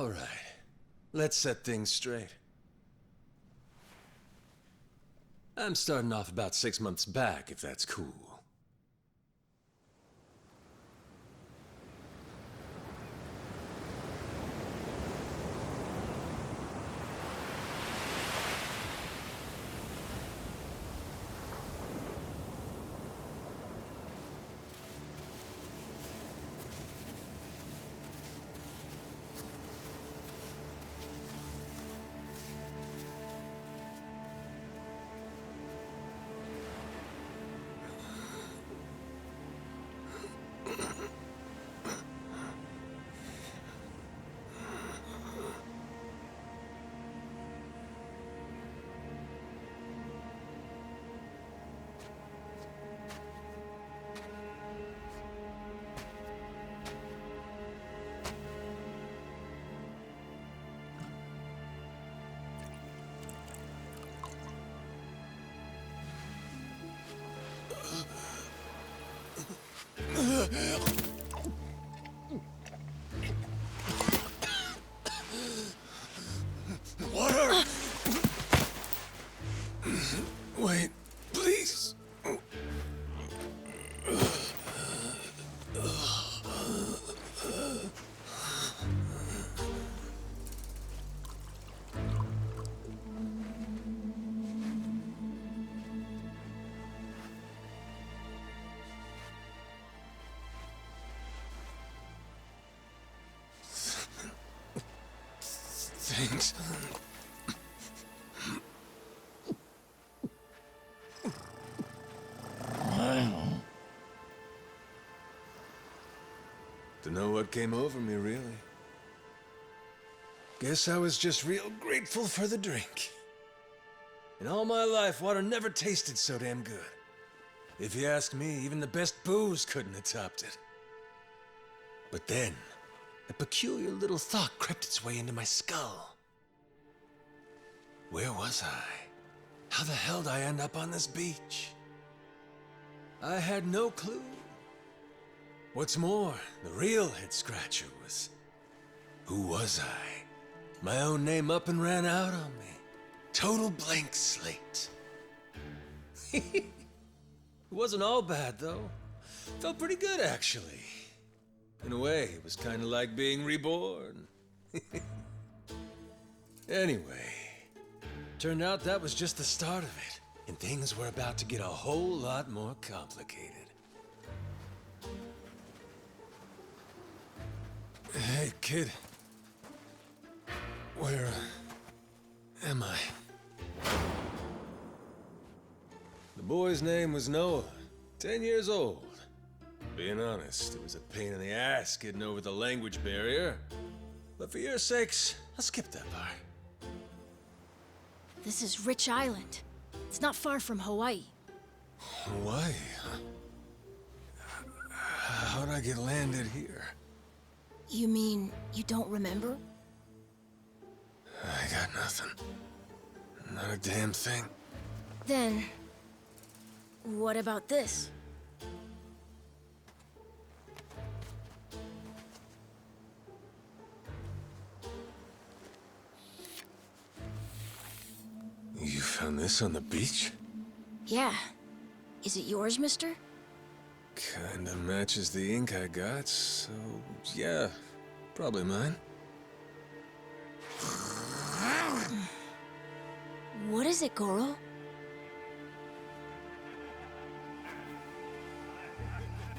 All right. Let's set things straight. I'm starting off about 6 months back, if that's cool. Water! Wait, please. Thanks. Dunno what came over me, really. Guess I was just real grateful for the drink. In all my life, water never tasted so damn good. If you ask me, even the best booze couldn't have topped it. But then, a peculiar little thought crept its way into my skull. Where was I? How the hell did I end up on this beach? I had no clue. What's more, the real head-scratcher was, who was I? My own name up and ran out on me. Total blank slate. It wasn't all bad, though. Felt pretty good, actually. In a way, it was kind of like being reborn. Anyway, turned out that was just the start of it, and things were about to get a whole lot more complicated. Hey, kid. Where am I? The boy's name was Noah, 10 years old. Being honest, it was a pain in the ass getting over the language barrier. But for your sakes, I'll skip that part. This is Rich Island. It's not far from Hawaii. Hawaii, huh? How'd I get landed here? You mean you don't remember? I got nothing. Not a damn thing. Then, what about this? You found this on the beach? Yeah. Is it yours, mister? Kinda matches the ink I got, so yeah, probably mine. What is it, Goro?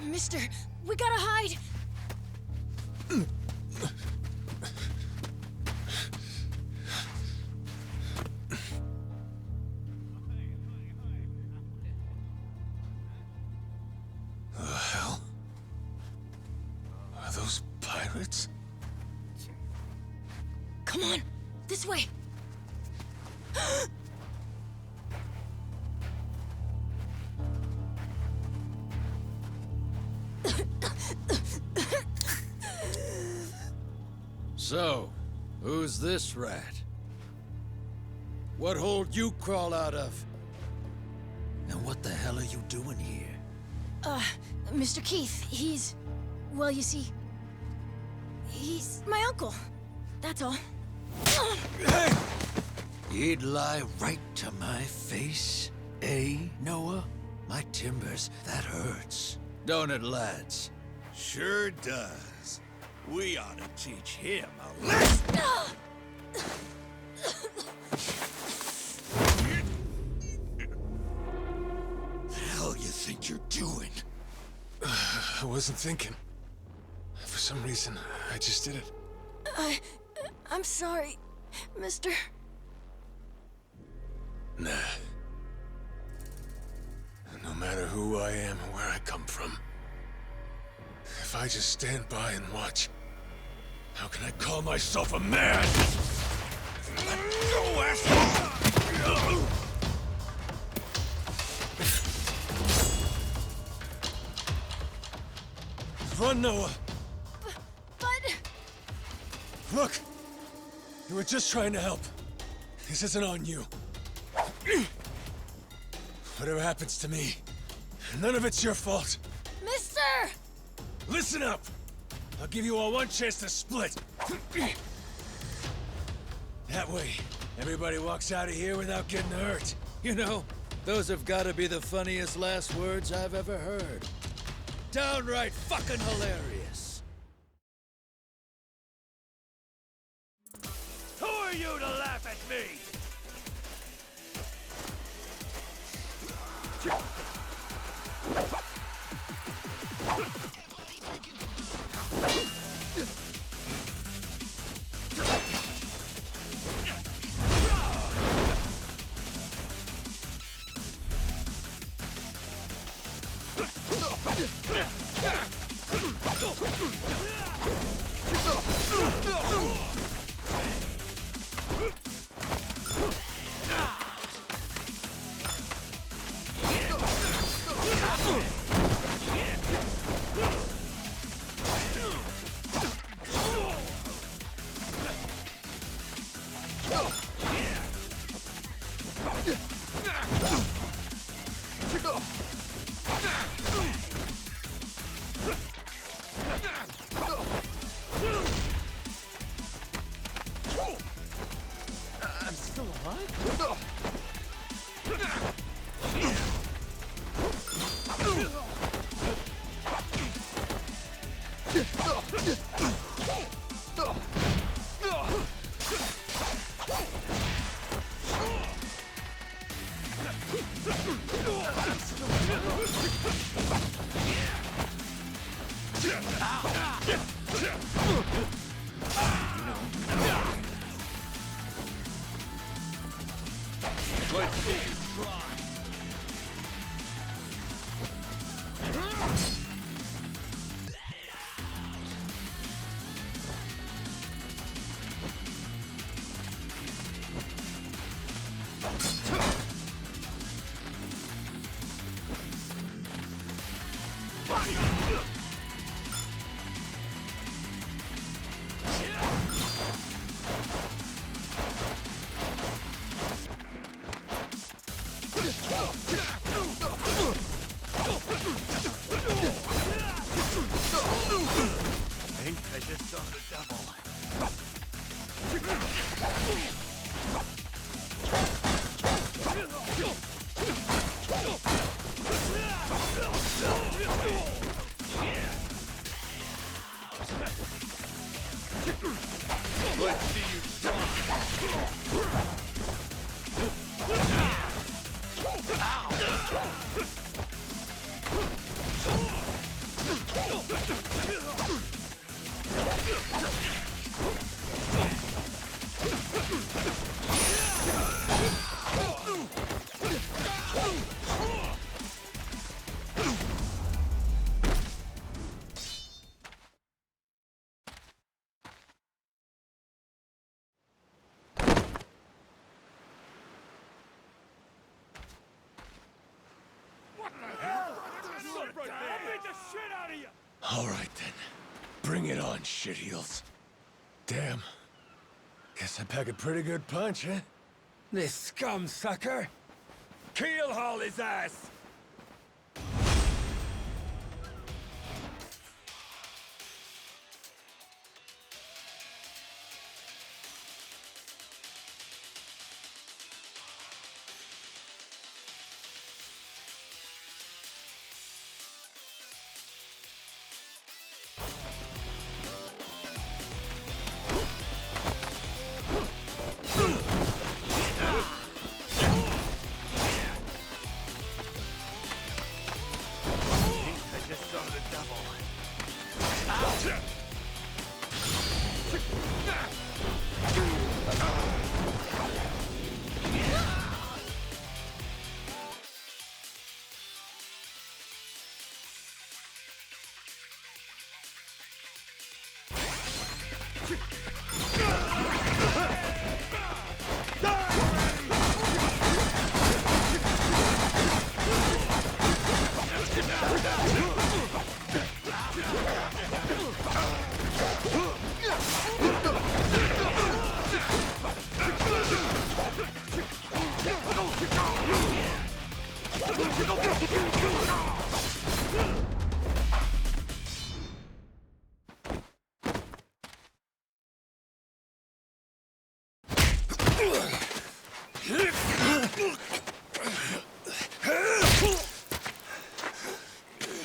Mister, we gotta hide! The hell? Are those pirates? Come on, this way! So, who's this rat? What hole you crawl out of? And what the hell are you doing here? Mr. Keith, well, you see, he's my uncle. that's all. Hey! He'd lie right to my face, eh, Noah? My timbers, that hurts. Don't it, lads? Sure does. We ought to teach him a lesson. The hell you think you're doing? I wasn't thinking. For some reason, I just did it. I'm sorry, mister. Nah. No matter who I am or where I come from, if I just stand by and watch, how can I call myself a man? Let go, asshole! Run, Noah! But... Look! You were just trying to help. This isn't on you. Whatever happens to me, none of it's your fault. Mister! Listen up! I'll give you all one chance to split. That way, everybody walks out of here without getting hurt. You know, those have got to be the funniest last words I've ever heard. Downright fucking hilarious. Who are you to laugh at me? All right, then. Bring it on, shitheels. Damn. Guess I pack a pretty good punch, huh? This scum sucker! Keel haul his ass!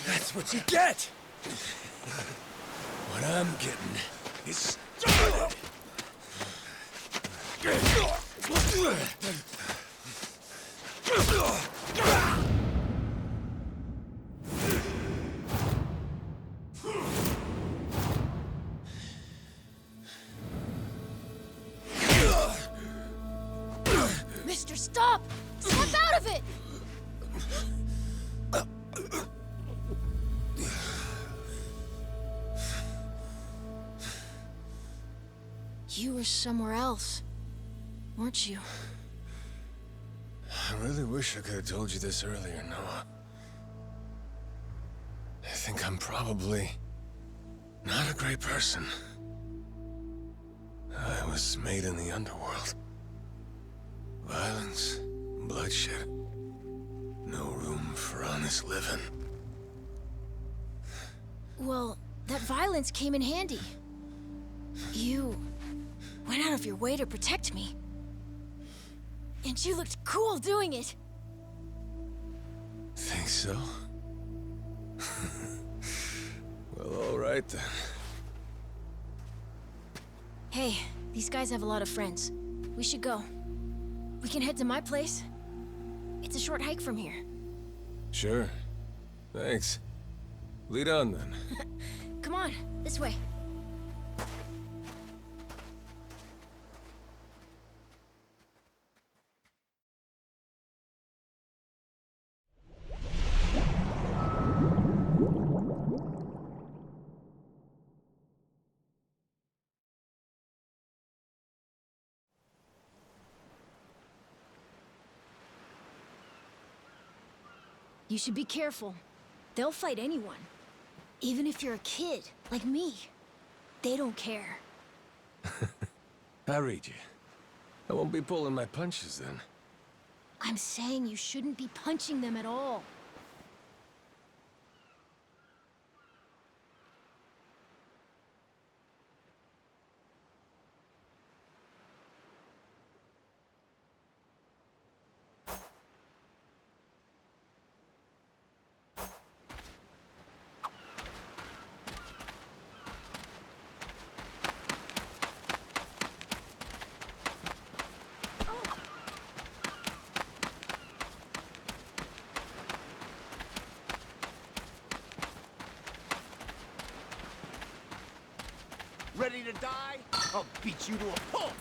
That's what you get! What I'm getting is started! Mister, stop! Snap out of it! You were somewhere else, weren't you? I really wish I could have told you this earlier, Noah. I think I'm probably not a great person. I was made in the underworld. Violence, bloodshed. No room for honest living. Well, that violence came in handy. You went out of your way to protect me. And you looked cool doing it. Think so? Well, all right then. Hey, these guys have a lot of friends. We should go. We can head to my place. It's a short hike from here. Sure. Thanks. Lead on then. Come on, this way. You should be careful. They'll fight anyone. Even if you're a kid, like me. They don't care. I read you. I won't be pulling my punches then. I'm saying you shouldn't be punching them at all. Ready to die? I'll beat you to a pulp!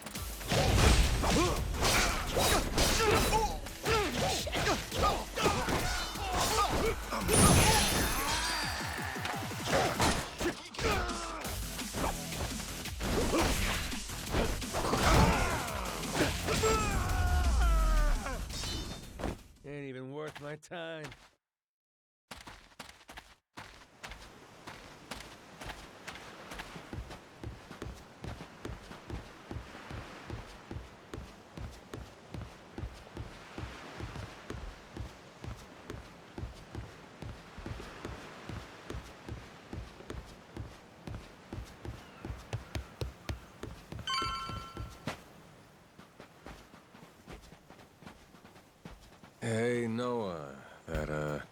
Ain't even worth my time. Hey, Noah, that,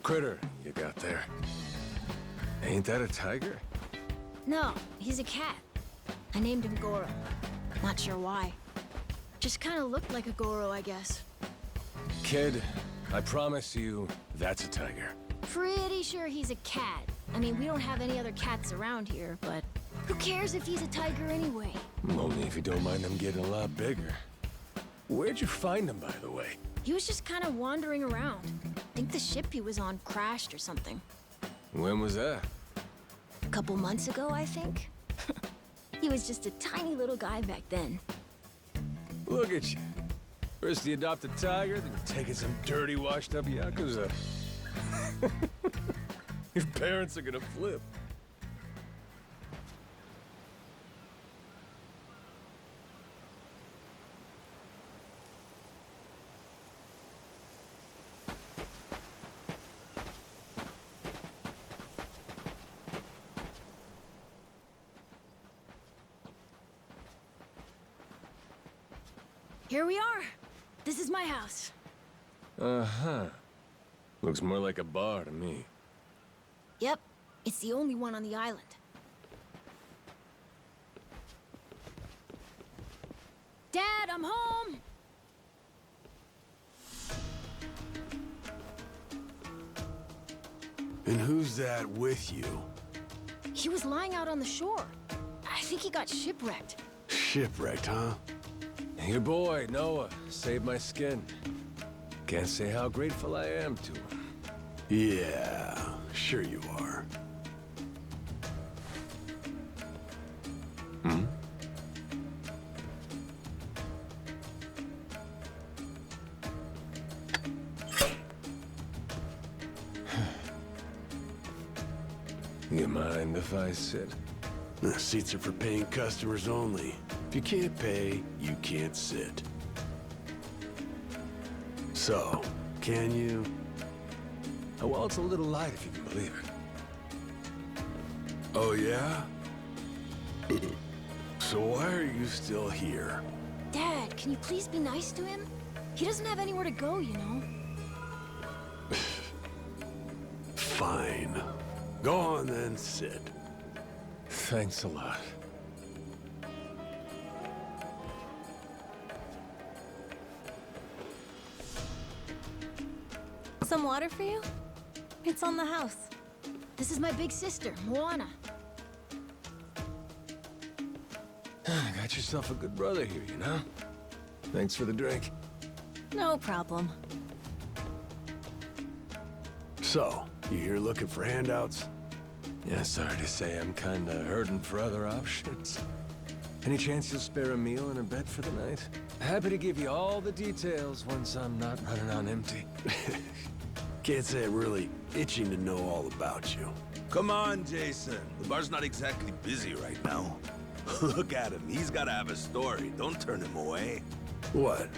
critter you got there. Ain't that a tiger? No, he's a cat. I named him Goro. Not sure why. Just kind of looked like a Goro, I guess. Kid, I promise you, that's a tiger. Pretty sure he's a cat. I mean, we don't have any other cats around here, but who cares if he's a tiger anyway? Only if you don't mind them getting a lot bigger. Where'd you find him, by the way? He was just kind of wandering around. I think the ship he was on crashed or something. When was that? A couple months ago, I think. He was just a tiny little guy back then. Look at you. First you adopt a tiger, then you're taking some dirty, washed-up Yakuza. Your parents are gonna flip. Here we are. This is my house. Uh-huh. Looks more like a bar to me. Yep, it's the only one on the island. Dad, I'm home! And who's that with you? He was lying out on the shore. I think he got shipwrecked. Shipwrecked, huh? Your boy, Noah, saved my skin. Can't say how grateful I am to him. Yeah, sure you are. Hmm? You mind if I sit? The seats are for paying customers only. If you can't pay, you can't sit. So, can you? Oh, well, it's a little light if you can believe it. Oh, yeah? So why are you still here? Dad, can you please be nice to him? He doesn't have anywhere to go, you know. Fine. Go on then, sit. Thanks a lot. Some water for you? It's on the house. This is my big sister, Moana. Got yourself a good brother here, you know? Thanks for the drink. No problem. So, you here looking for handouts? Yeah, sorry to say I'm kinda hurting for other options. Any chance you'll spare a meal and a bed for the night? Happy to give you all the details once I'm not running on empty. Can't say I'm really itching to know all about you. Come on, Jason. The bar's not exactly busy right now. Look at him. He's gotta have a story. Don't turn him away. What?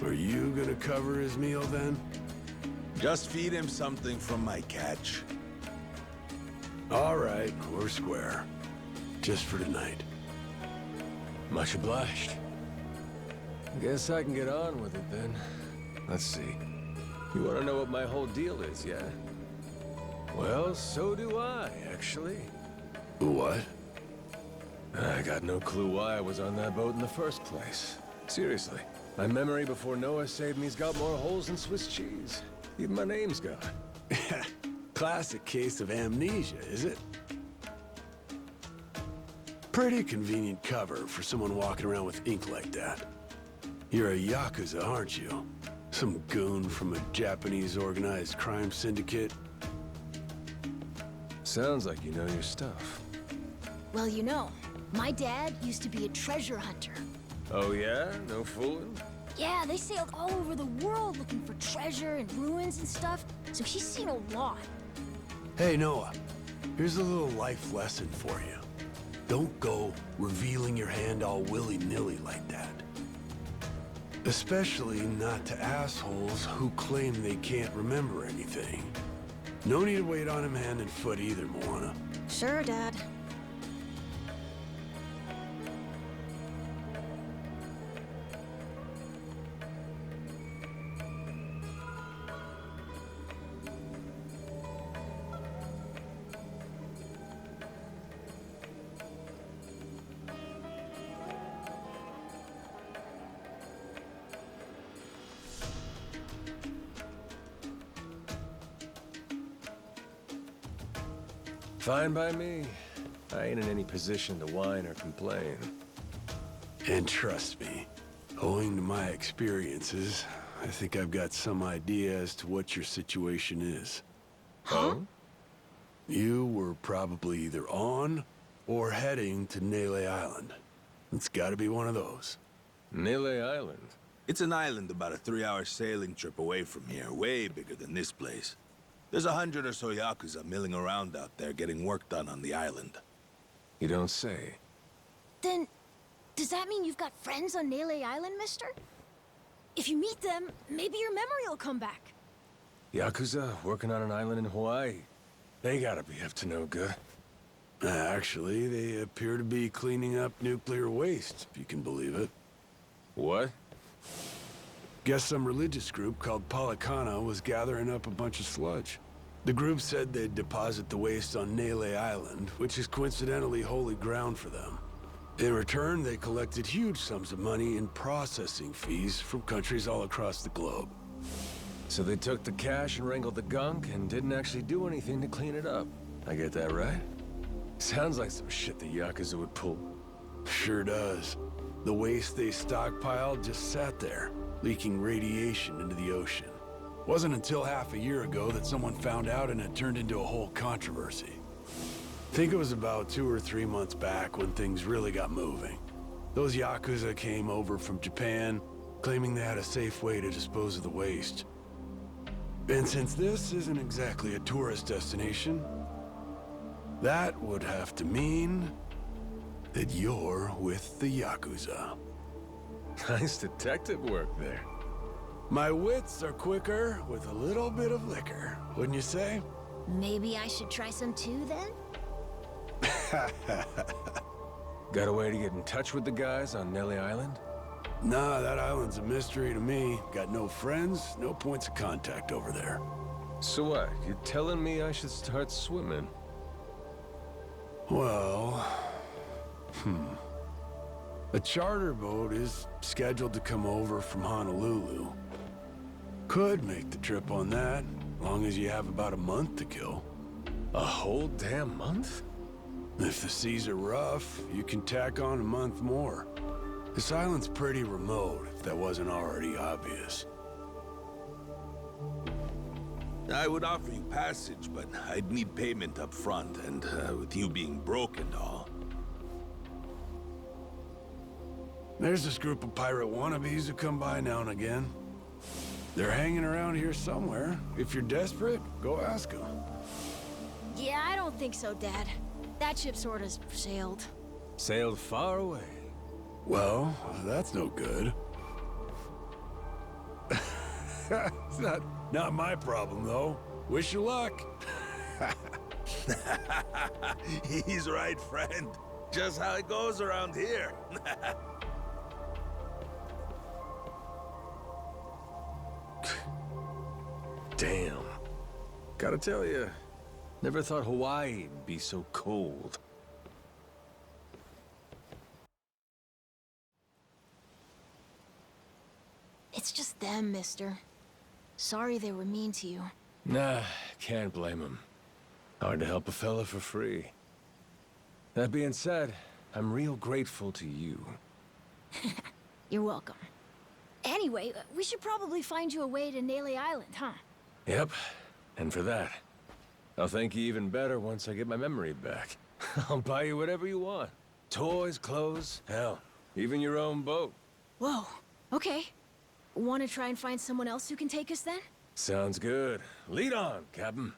Are you gonna cover his meal then? Just feed him something from my catch. All right, we're square. Just for tonight. Much obliged. Guess I can get on with it then. Let's see. You want to know what my whole deal is, yeah? Well, so do I, actually. What? I got no clue why I was on that boat in the first place. Seriously. My memory before Noah saved me's got more holes than Swiss cheese. Even my name's gone. Classic case of amnesia, is it? Pretty convenient cover for someone walking around with ink like that. You're a Yakuza, aren't you? Some goon from a Japanese organized crime syndicate? Sounds like you know your stuff. Well, you know, my dad used to be a treasure hunter. Oh yeah? No fooling? Yeah, they sailed all over the world looking for treasure and ruins and stuff, so he's seen a lot. Hey, Noah. Here's a little life lesson for you. Don't go revealing your hand all willy-nilly like that. Especially not to assholes who claim they can't remember anything. No need to wait on him hand and foot either, Moana. Sure, Dad. Fine by me. I ain't in any position to whine or complain. And trust me, owing to my experiences, I think I've got some idea as to what your situation is. Huh? You were probably either on or heading to Nele Island. It's gotta be one of those. Nele Island? It's an island about a 3-hour sailing trip away from here, way bigger than this place. There's 100 or so Yakuza milling around out there getting work done on the island. You don't say. Then, does that mean you've got friends on Nele Island, mister? If you meet them, maybe your memory will come back. Yakuza working on an island in Hawaii. They gotta be up to no good. Actually, they appear to be cleaning up nuclear waste, if you can believe it. What? Guess some religious group called Policana was gathering up a bunch of sludge. The group said they'd deposit the waste on Nele Island, which is coincidentally holy ground for them. In return, they collected huge sums of money in processing fees from countries all across the globe. So they took the cash and wrangled the gunk and didn't actually do anything to clean it up. I get that right? Sounds like some shit the Yakuza would pull. Sure does. The waste they stockpiled just sat there, leaking radiation into the ocean. Wasn't until half a year ago that someone found out and it turned into a whole controversy. Think it was about 2 or 3 months back when things really got moving. Those Yakuza came over from Japan, claiming they had a safe way to dispose of the waste. And since this isn't exactly a tourist destination, that would have to mean that you're with the Yakuza. Nice detective work there. My wits are quicker with a little bit of liquor, wouldn't you say? Maybe I should try some too, then? Got a way to get in touch with the guys on Nelly Island? Nah, that island's a mystery to me. Got no friends, no points of contact over there. So what? You telling me I should start swimming? Well... A charter boat is scheduled to come over from Honolulu. Could make the trip on that, long as you have about a month to kill. A whole damn month? If the seas are rough, you can tack on a month more. This island's pretty remote, if that wasn't already obvious. I would offer you passage, but I'd need payment up front, and with you being broke and all. There's this group of pirate wannabes who come by now and again. They're hanging around here somewhere. If you're desperate, go ask them. Yeah, I don't think so, Dad. That ship sorta's sailed. Sailed far away. Well, that's no good. It's not my problem, though. Wish you luck. He's right, friend. Just how it goes around here. Damn. Gotta tell you, never thought Hawaii'd be so cold. It's just them, mister. Sorry they were mean to you. Nah, can't blame him. Hard to help a fella for free. That being said, I'm real grateful to you. You're welcome. Anyway, we should probably find you a way to Nele Island, huh? Yep, and for that, I'll thank you even better once I get my memory back. I'll buy you whatever you want. Toys, clothes, hell, even your own boat. Whoa, okay. Want to try and find someone else who can take us then? Sounds good. Lead on, Captain.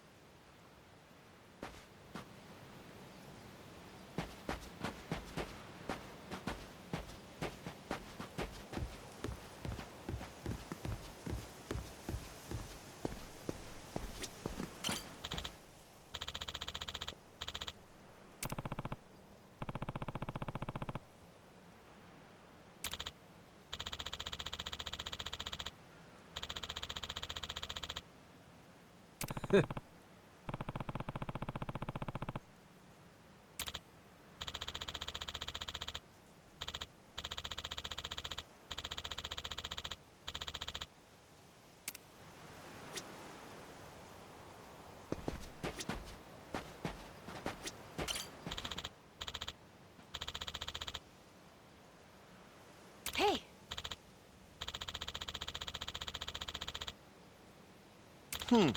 Hey! Huh?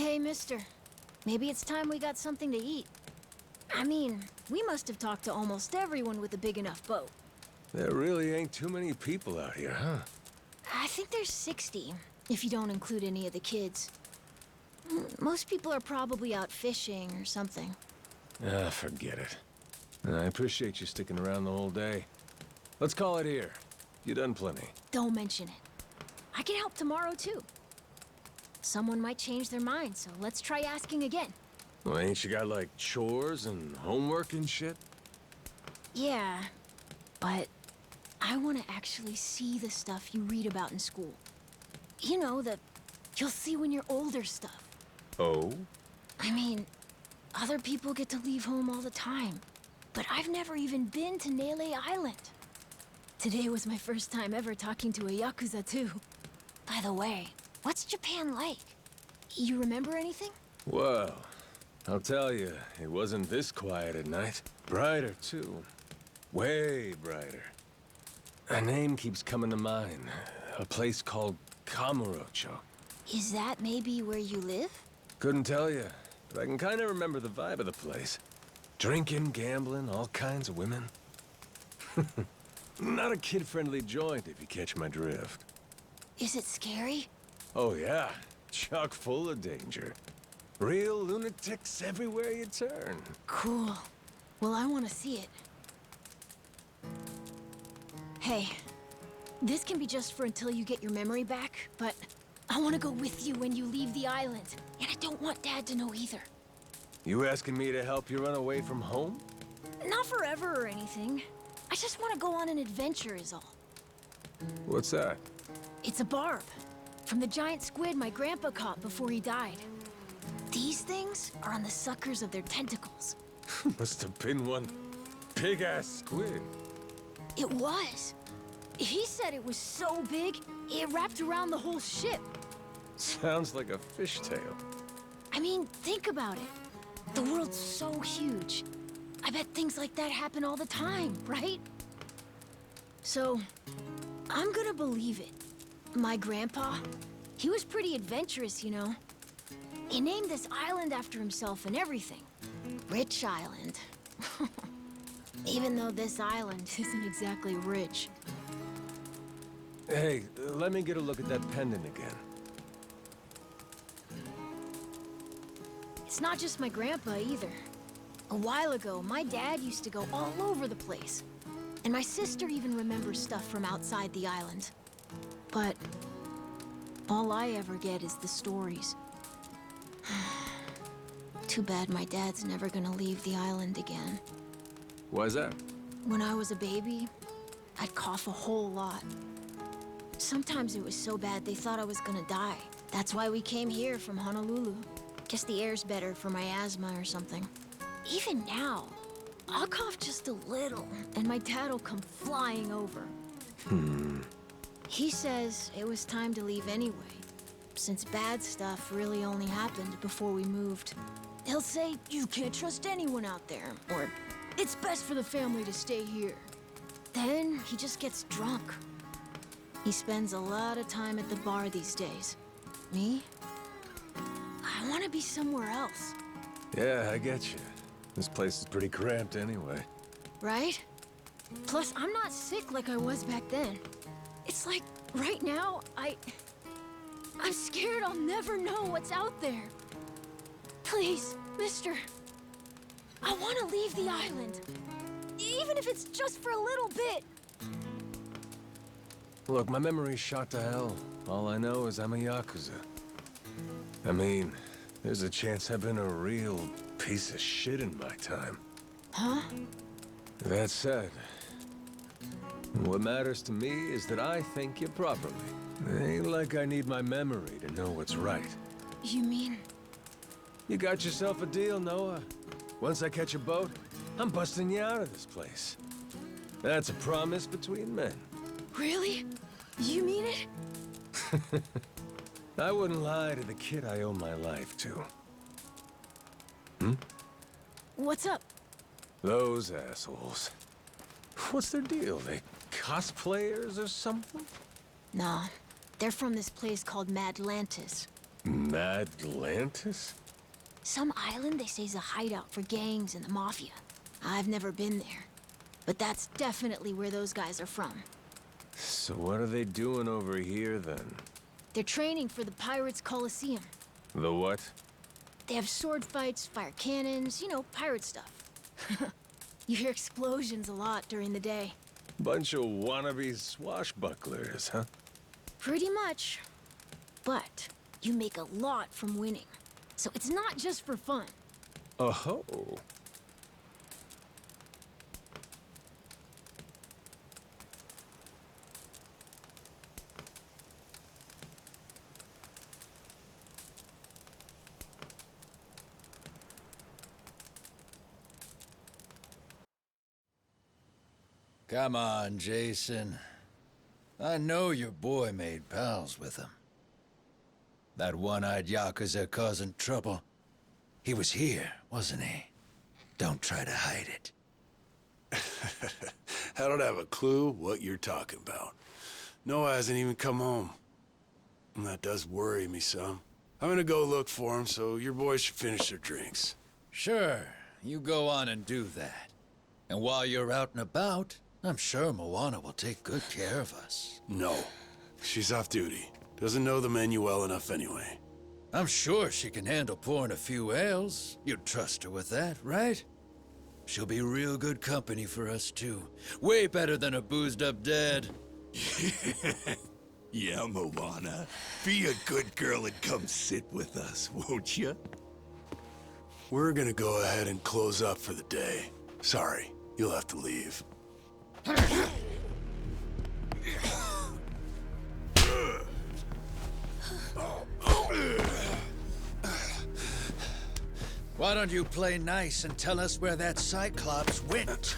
Hey, mister. Maybe it's time we got something to eat. I mean, we must have talked to almost everyone with a big enough boat. There really ain't too many people out here, huh? I think there's 60, if you don't include any of the kids. Most people are probably out fishing or something. Ah, forget it. I appreciate you sticking around the whole day. Let's call it here. You done plenty. Don't mention it. I can help tomorrow, too. Someone might change their mind, so let's try asking again. Well, ain't you got, like, chores and homework and shit? Yeah, but I want to actually see the stuff you read about in school. You know, the you'll see when you're older stuff. Oh? I mean, other people get to leave home all the time, but I've never even been to Nele Island. Today was my first time ever talking to a Yakuza, too. By the way, what's Japan like? You remember anything? Well, I'll tell you, it wasn't this quiet at night. Brighter, too. Way brighter. A name keeps coming to mind. A place called Kamurocho. Is that maybe where you live? Couldn't tell you, but I can kind of remember the vibe of the place. Drinking, gambling, all kinds of women. Not a kid-friendly joint, if you catch my drift. Is it scary? Oh yeah, chock full of danger. Real lunatics everywhere you turn. Cool. Well, I want to see it. Hey, this can be just for until you get your memory back, but I want to go with you when you leave the island. And I don't want Dad to know either. You asking me to help you run away from home? Not forever or anything. I just want to go on an adventure is all. What's that? It's a barb. From the giant squid my grandpa caught before he died. These things are on the suckers of their tentacles. Must have been one big-ass squid. It was. He said it was so big, it wrapped around the whole ship. Sounds like a fishtail. I mean, think about it. The world's so huge. I bet things like that happen all the time, right? So, I'm gonna believe it. My grandpa, he was pretty adventurous, you know. He named this island after himself and everything. Rich Island. Even though this island isn't exactly rich. Hey, let me get a look at that pendant again. It's not just my grandpa either. A while ago, my dad used to go all over the place. And my sister even remembers stuff from outside the island. But all I ever get is the stories. Too bad my dad's never gonna leave the island again. Why's that? When I was a baby, I'd cough a whole lot. Sometimes it was so bad they thought I was gonna die. That's why we came here from Honolulu. Guess the air's better for my asthma or something. Even now, I'll cough just a little, and my dad'll come flying over. He says it was time to leave anyway, since bad stuff really only happened before we moved. He'll say, you can't trust anyone out there, or it's best for the family to stay here. Then he just gets drunk. He spends a lot of time at the bar these days. Me? I want to be somewhere else. Yeah, I get you. This place is pretty cramped anyway. Right? Plus, I'm not sick like I was back then. It's like, right now, I'm scared I'll never know what's out there. Please, mister. I want to leave the island. Even if it's just for a little bit. Look, my memory's shot to hell. All I know is I'm a Yakuza. I mean, there's a chance I've been a real piece of shit in my time. Huh? That said, what matters to me is that I think you properly. It ain't like I need my memory to know what's right. You mean? You got yourself a deal, Noah. Once I catch a boat, I'm busting you out of this place. That's a promise between men. Really? You mean it? I wouldn't lie to the kid I owe my life to. What's up? Those assholes. What's their deal? They cosplayers or something? Nah, they're from this place called Madlantis. Atlantis? Some island they say is a hideout for gangs and the mafia. I've never been there. But that's definitely where those guys are from. So what are they doing over here, then? They're training for the Pirates Coliseum. The what? They have sword fights, fire cannons, you know, pirate stuff. You hear explosions a lot during the day. Bunch of wannabe swashbucklers, huh? Pretty much. But you make a lot from winning. So it's not just for fun. Oh. Come on, Jason. I know your boy made pals with him. That one-eyed Yakuza causing trouble. He was here, wasn't he? Don't try to hide it. I don't have a clue what you're talking about. Noah hasn't even come home. And that does worry me some. I'm gonna go look for him, so your boys should finish their drinks. Sure, you go on and do that. And while you're out and about, I'm sure Moana will take good care of us. No. She's off duty. Doesn't know the menu well enough anyway. I'm sure she can handle pouring a few ales. You'd trust her with that, right? She'll be real good company for us, too. Way better than a boozed-up dad. Yeah, Moana. Be a good girl and come sit with us, won't you? We're gonna go ahead and close up for the day. Sorry, you'll have to leave. Why don't you play nice and tell us where that Cyclops went?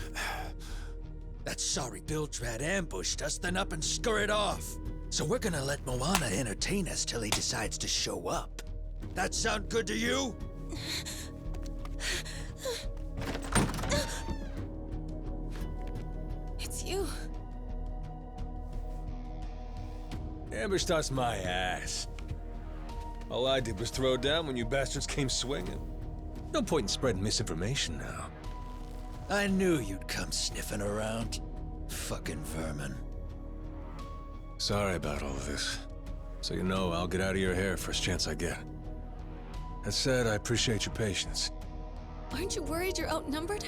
That sorry Biltrat ambushed us, then up and scurried off. So we're gonna let Moana entertain us till he decides to show up. That sound good to you? It's you. Ambushed us my ass. All I did was throw down when you bastards came swinging. No point in spreading misinformation now. I knew you'd come sniffing around. Fucking vermin. Sorry about all of this. So you know, I'll get out of your hair first chance I get. That said, I appreciate your patience. Aren't you worried you're outnumbered?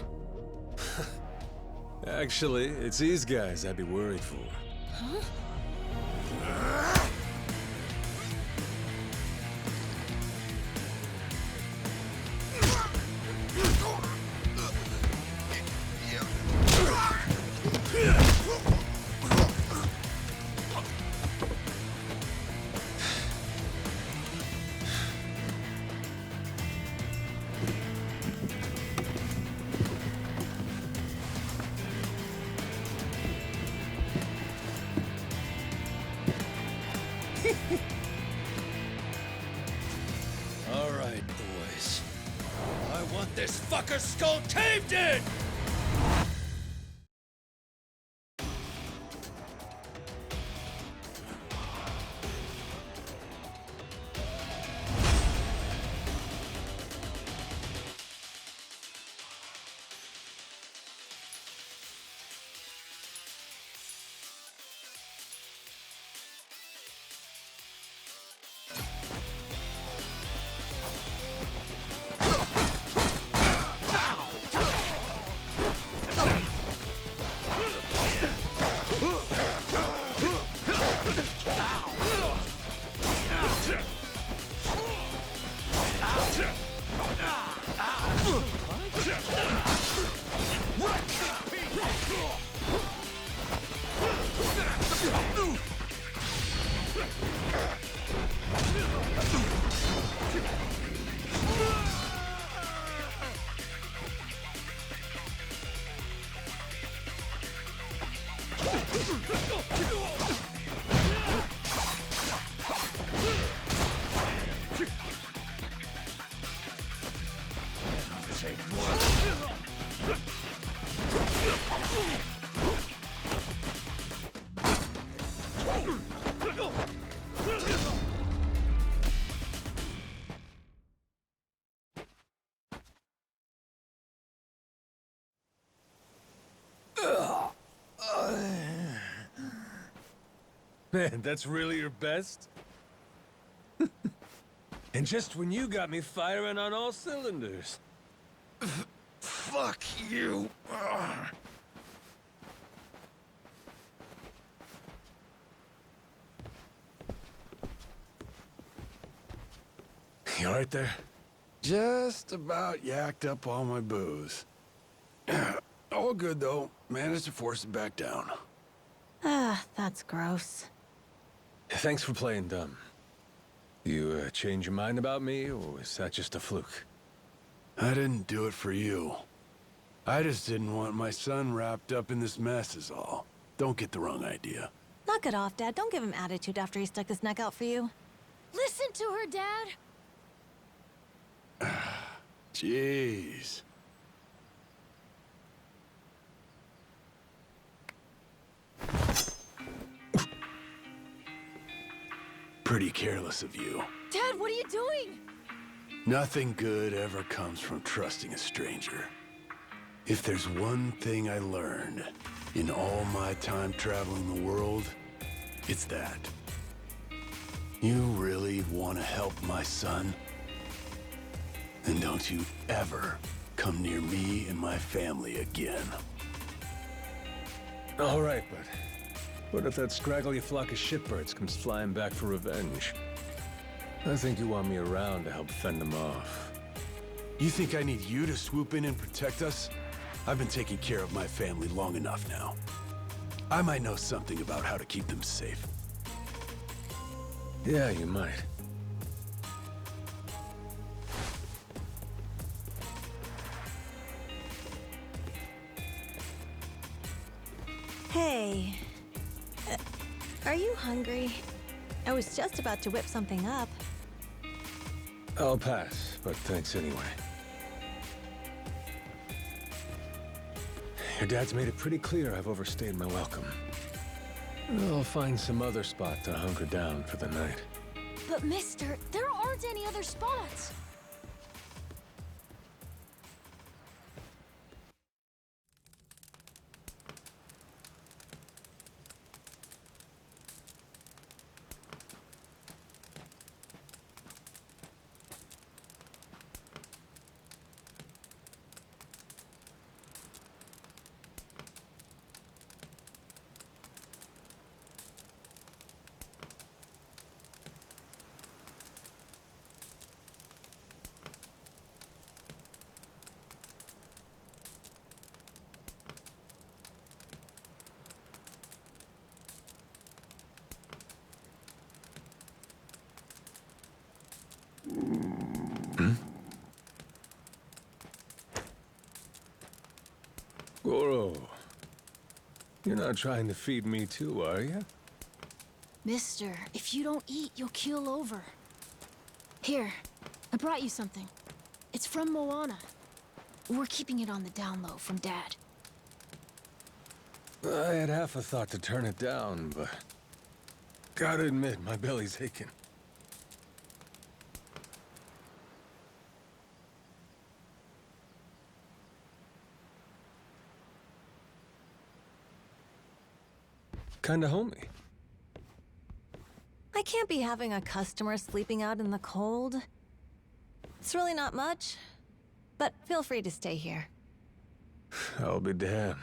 Actually, it's these guys I'd be worried for. Huh? All right, boys. I want this fucker's skull caved in! Man, that's really your best? And just when you got me firing on all cylinders. Fuck you. Ugh. You alright there? Just about yacked up all my booze. All good, though. Managed to force it back down. Ah, that's gross. Thanks for playing dumb. You change your mind about me, or is that just a fluke? I didn't do it for you. I just didn't want my son wrapped up in this mess is all. Don't get the wrong idea. Knock it off, Dad. Don't give him attitude after he stuck his neck out for you. Listen to her, Dad! Jeez. Pretty careless of you. Dad, what are you doing? Nothing good ever comes from trusting a stranger. If there's one thing I learned in all my time traveling the world, it's that. You really want to help my son? Then don't you ever come near me and my family again. All right, but what if that scraggly flock of shitbirds comes flying back for revenge? I think you want me around to help fend them off. You think I need you to swoop in and protect us? I've been taking care of my family long enough now. I might know something about how to keep them safe. Yeah, you might. Hey. Are you hungry? I was just about to whip something up. I'll pass, but thanks anyway. Your dad's made it pretty clear I've overstayed my welcome. I'll find some other spot to hunker down for the night. But mister, there aren't any other spots. Goro, you're not trying to feed me too, are you? Mister, if you don't eat, you'll keel over. Here, I brought you something. It's from Moana. We're keeping it on the down low from Dad. I had half a thought to turn it down, but gotta admit, my belly's aching. Kinda homey. I can't be having a customer sleeping out in the cold. It's really not much, but feel free to stay here. I'll be damned.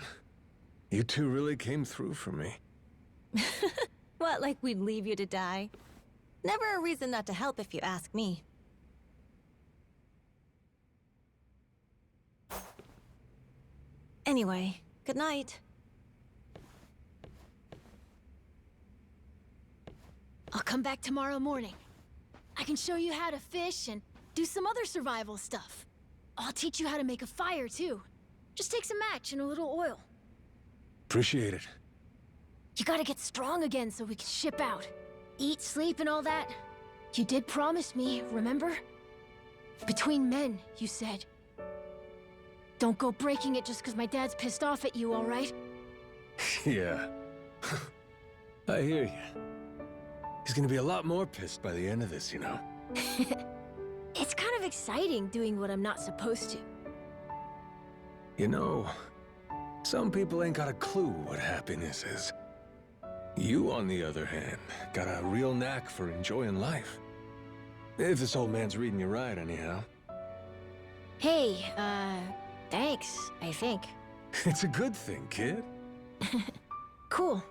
You two really came through for me. What, like we'd leave you to die? Never a reason not to help if you ask me. Anyway, good night. I'll come back tomorrow morning. I can show you how to fish and do some other survival stuff. I'll teach you how to make a fire, too. Just take some match and a little oil. Appreciate it. You gotta get strong again so we can ship out. Eat, sleep, and all that. You did promise me, remember? Between men, you said. Don't go breaking it just because my dad's pissed off at you, all right? Yeah. I hear you. He's gonna be a lot more pissed by the end of this, you know. It's kind of exciting doing what I'm not supposed to. You know, some people ain't got a clue what happiness is. You, on the other hand, got a real knack for enjoying life. If this old man's reading you right, anyhow. Hey, thanks, I think. It's a good thing, kid. Cool.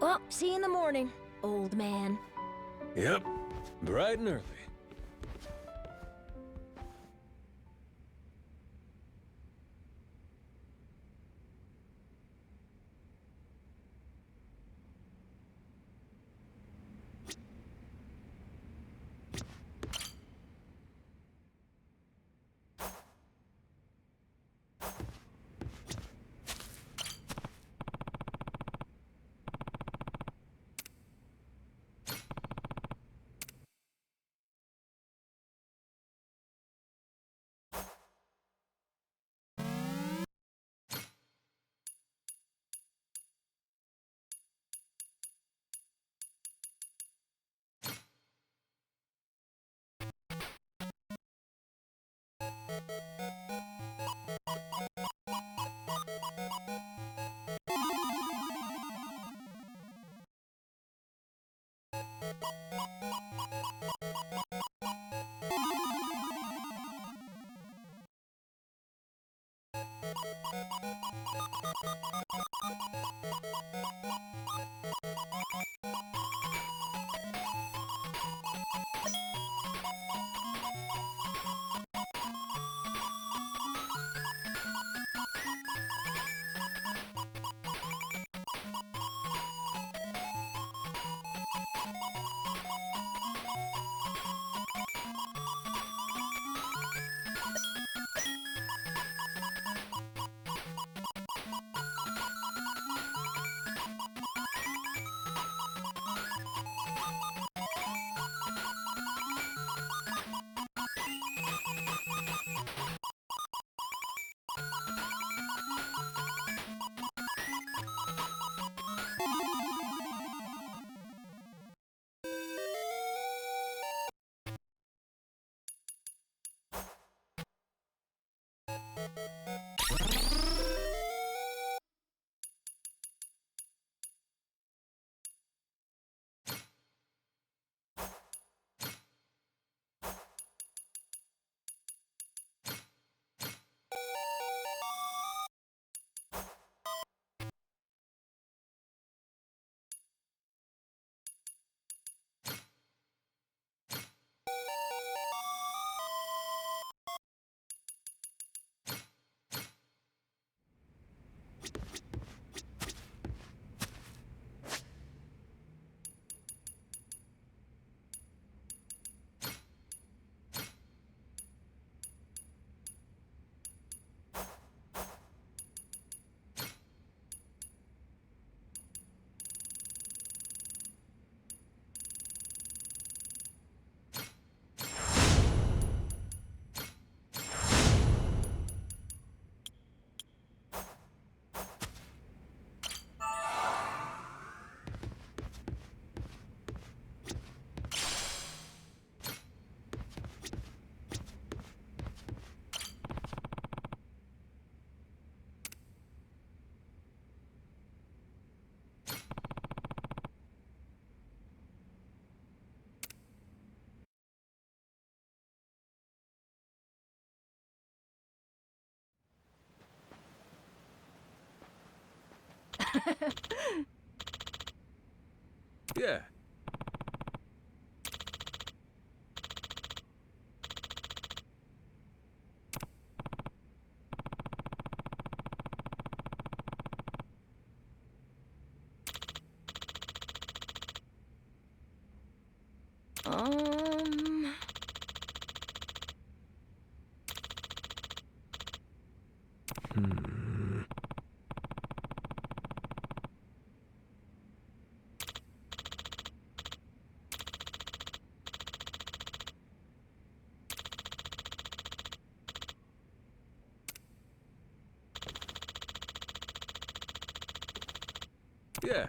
Well, see you in the morning, old man. Yep, bright and early. Yeah. Um... Yeah.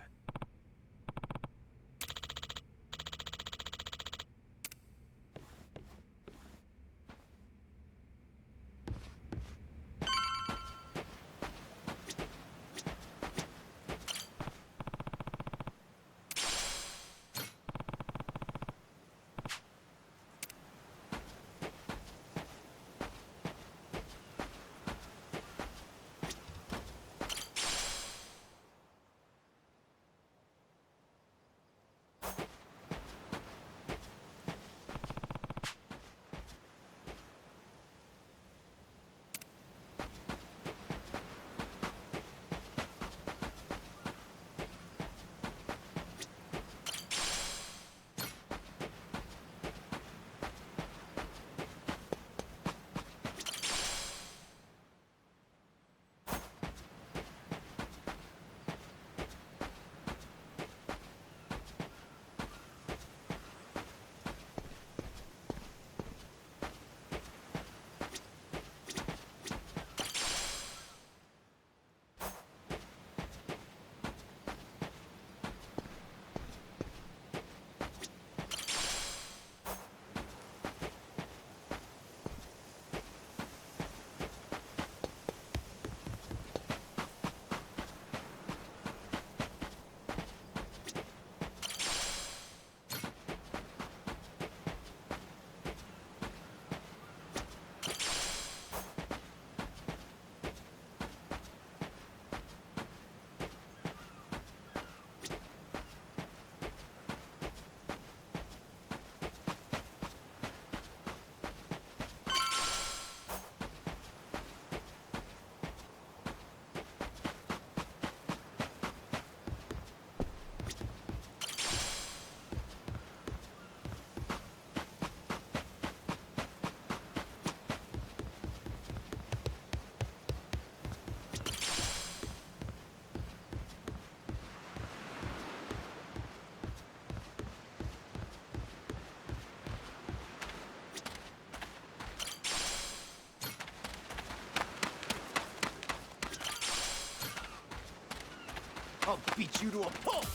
I'll beat you to a pulp!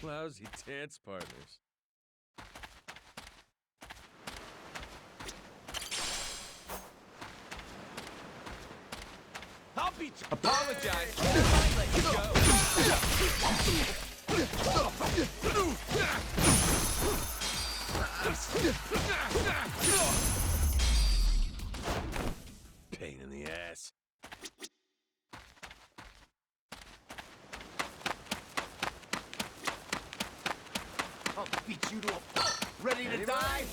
Lousy dance partners. I'll beat you! Apologize! I let you go! Pain in the ass. I'll beat you to a pulp! Ready to die?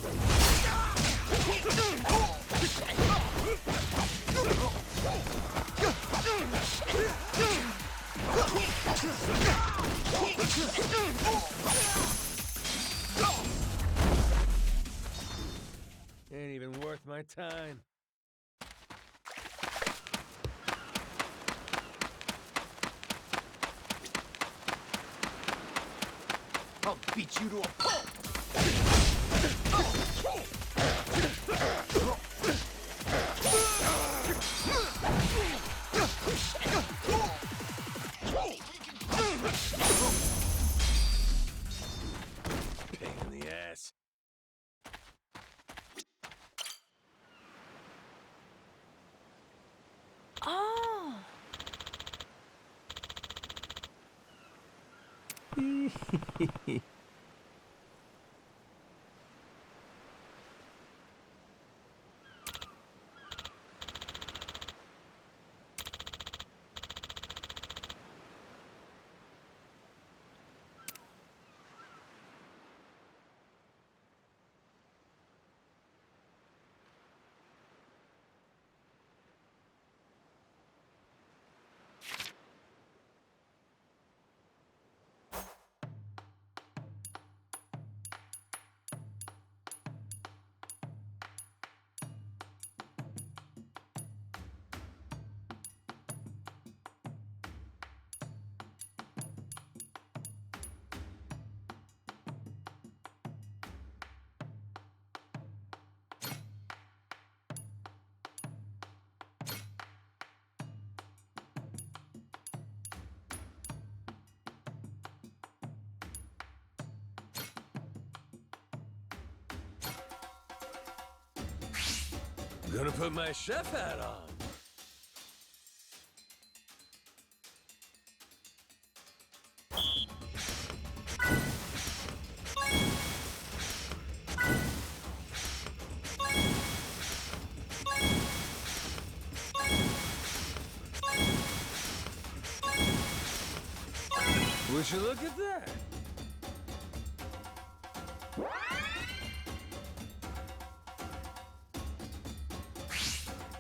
Ain't even worth my time. I'll beat you to a pulp! Pain in the ass. Oh. Gonna put my chef hat on. Would you look at that?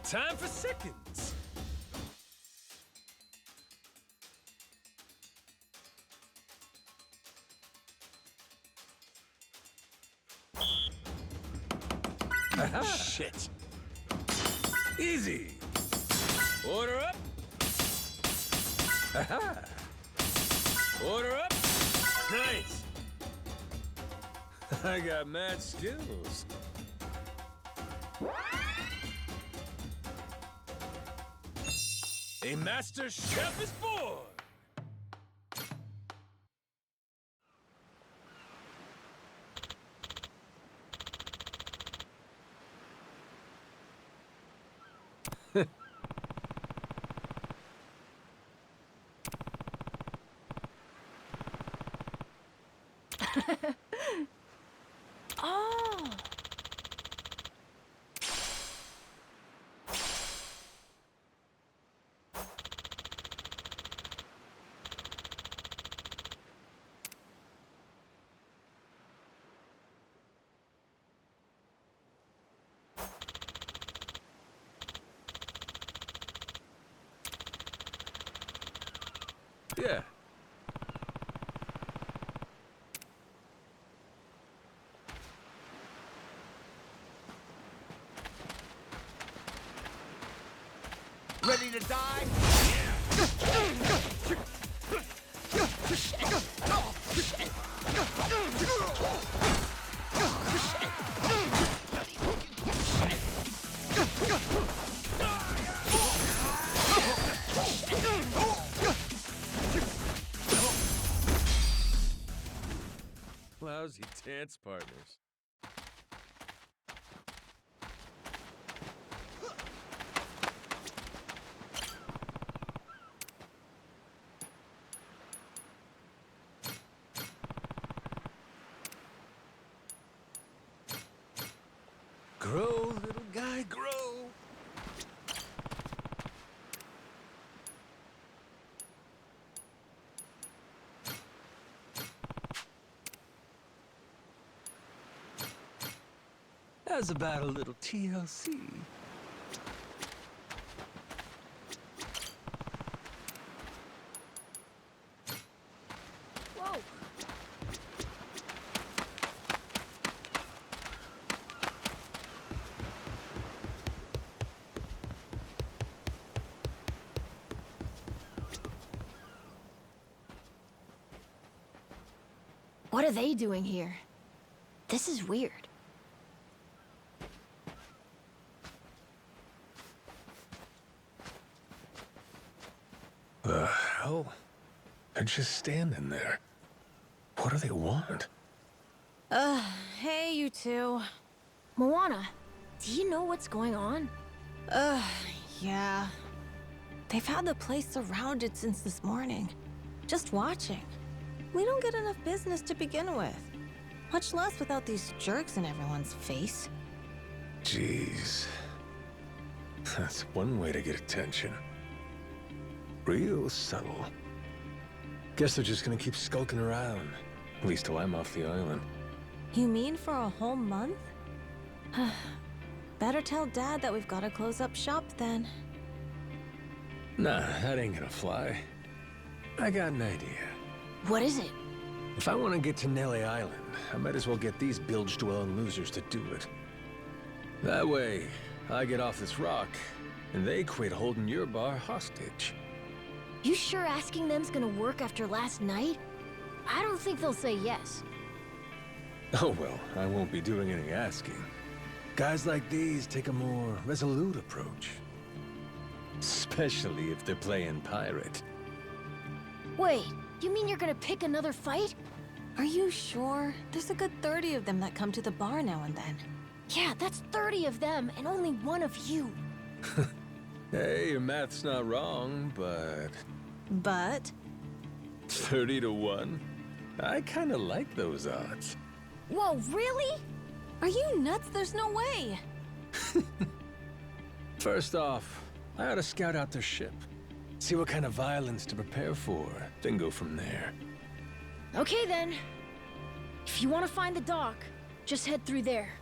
Time for seconds. Aha. Shit. Easy. Order up. Aha. Order up. Nice. I got mad skills. A master chef is born! Oh. Yeah. ready to die? Lousy dance partners. Grow, little guy, grow. How's about a little TLC? Whoa! What are they doing here? This is weird. The hell? They're just standing there. What do they want? Hey, you two. Moana, do you know what's going on? Yeah. They've had the place surrounded since this morning. Just watching. We don't get enough business to begin with. Much less without these jerks in everyone's face. Jeez. That's one way to get attention. Real subtle. Guess they're just gonna keep skulking around. At least till I'm off the island. You mean for a whole month? Better tell Dad that we've got to close up shop then. Nah, that ain't gonna fly. I got an idea. What is it? If I want to get to Nelly Island, I might as well get these bilge-dwelling losers to do it. That way, I get off this rock, and they quit holding your bar hostage. You sure asking them's gonna work after last night? I don't think they'll say yes. Oh well, I won't be doing any asking. Guys like these take a more resolute approach. Especially if they're playing pirate. Wait, you mean you're gonna pick another fight? Are you sure? There's a good 30 of them that come to the bar now and then. Yeah, that's 30 of them and only one of you. Hey, your math's not wrong, but... But? 30 to 1? I kinda like those odds. Whoa, really? Are you nuts? There's no way. First off, I ought to scout out their ship. See what kind of violence to prepare for, then go from there. Okay then. If you want to find the dock, just head through there.